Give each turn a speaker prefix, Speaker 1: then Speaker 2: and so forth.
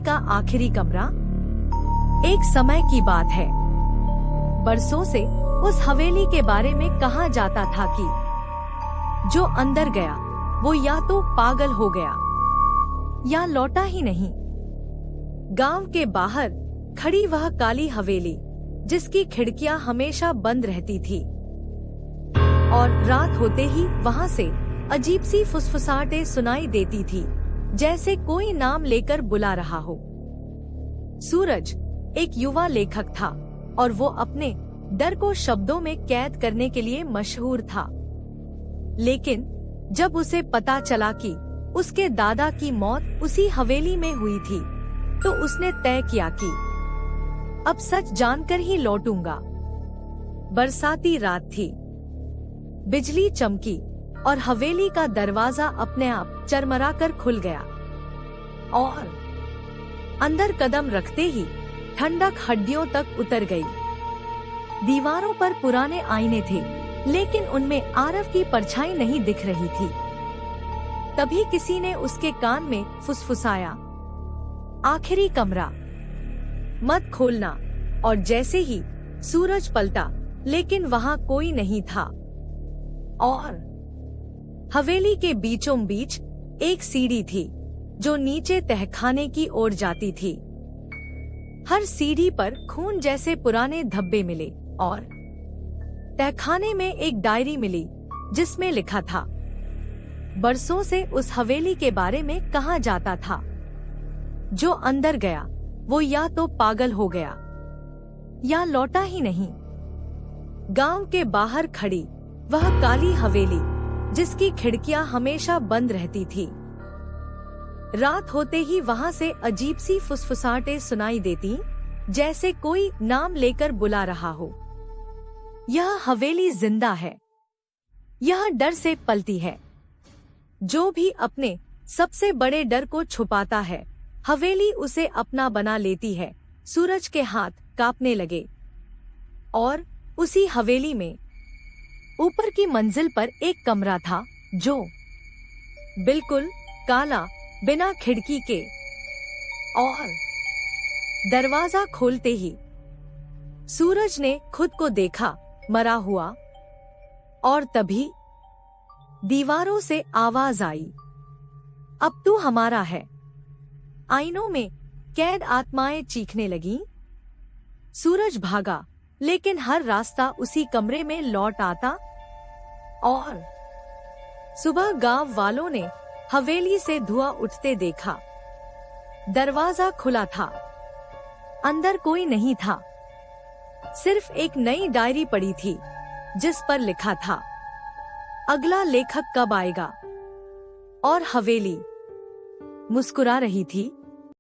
Speaker 1: का आखिरी कमरा। एक समय की बात है, बरसों से उस हवेली के बारे में कहा जाता था कि जो अंदर गया वो या तो पागल हो गया या लौटा ही नहीं। गांव के बाहर खड़ी वह काली हवेली, जिसकी खिड़कियां हमेशा बंद रहती थी, और रात होते ही वहां से अजीब सी फुसफुसाहटें सुनाई देती थी, जैसे कोई नाम लेकर बुला रहा हो। सूरज एक युवा लेखक था और वो अपने डर को शब्दों में कैद करने के लिए मशहूर था। लेकिन जब उसे पता चला कि उसके दादा की मौत उसी हवेली में हुई थी, तो उसने तय किया कि अब सच जानकर ही लौटूंगा। बरसाती रात थी, बिजली चमकी और हवेली का दरवाजा अपने आप चरमराकर खुल गया, और अंदर कदम रखते ही ठंडक हड्डियों तक उतर गई। दीवारों पर पुराने आईने थे, लेकिन उनमें आरव की परछाई नहीं दिख रही थी। तभी किसी ने उसके कान में फुसफुसाया, आखिरी कमरा, मत खोलना। और जैसे ही सूरज पलटा, लेकिन वहां कोई नहीं था, और हवेली के बीचों बीच एक सीढ़ी थी जो नीचे तहखाने की ओर जाती थी। हर सीढ़ी पर खून जैसे पुराने धब्बे मिले, और तहखाने में एक डायरी मिली जिसमें लिखा था, बरसों से उस हवेली के बारे में कहा जाता था, जो अंदर गया वो या तो पागल हो गया या लौटा ही नहीं। गांव के बाहर खड़ी वह काली हवेली, जिसकी खिड़कियां हमेशा बंद रहती थी, रात होते ही वहां से अजीब सी फुसफुसाहटें सुनाई देती, जैसे कोई नाम लेकर बुला रहा हो। यह हवेली जिंदा है, यह डर से पलती है। जो भी अपने सबसे बड़े डर को छुपाता है, हवेली उसे अपना बना लेती है। सूरज के हाथ कांपने लगे, और उसी हवेली में ऊपर की मंजिल पर एक कमरा था, जो बिल्कुल काला, बिना खिड़की के, और दरवाजा खोलते ही सूरज ने खुद को देखा मरा हुआ। और तभी दीवारों से आवाज आई, अब तू हमारा है। आईनों में कैद आत्माएं चीखने लगीं। सूरज भागा, लेकिन हर रास्ता उसी कमरे में लौट आता, और सुबह गांव वालों ने हवेली से धुआं उठते देखा। दरवाजा खुला था, अंदर कोई नहीं था, सिर्फ एक नई डायरी पड़ी थी, जिस पर लिखा था, अगला लेखक कब आएगा। और हवेली मुस्कुरा रही थी,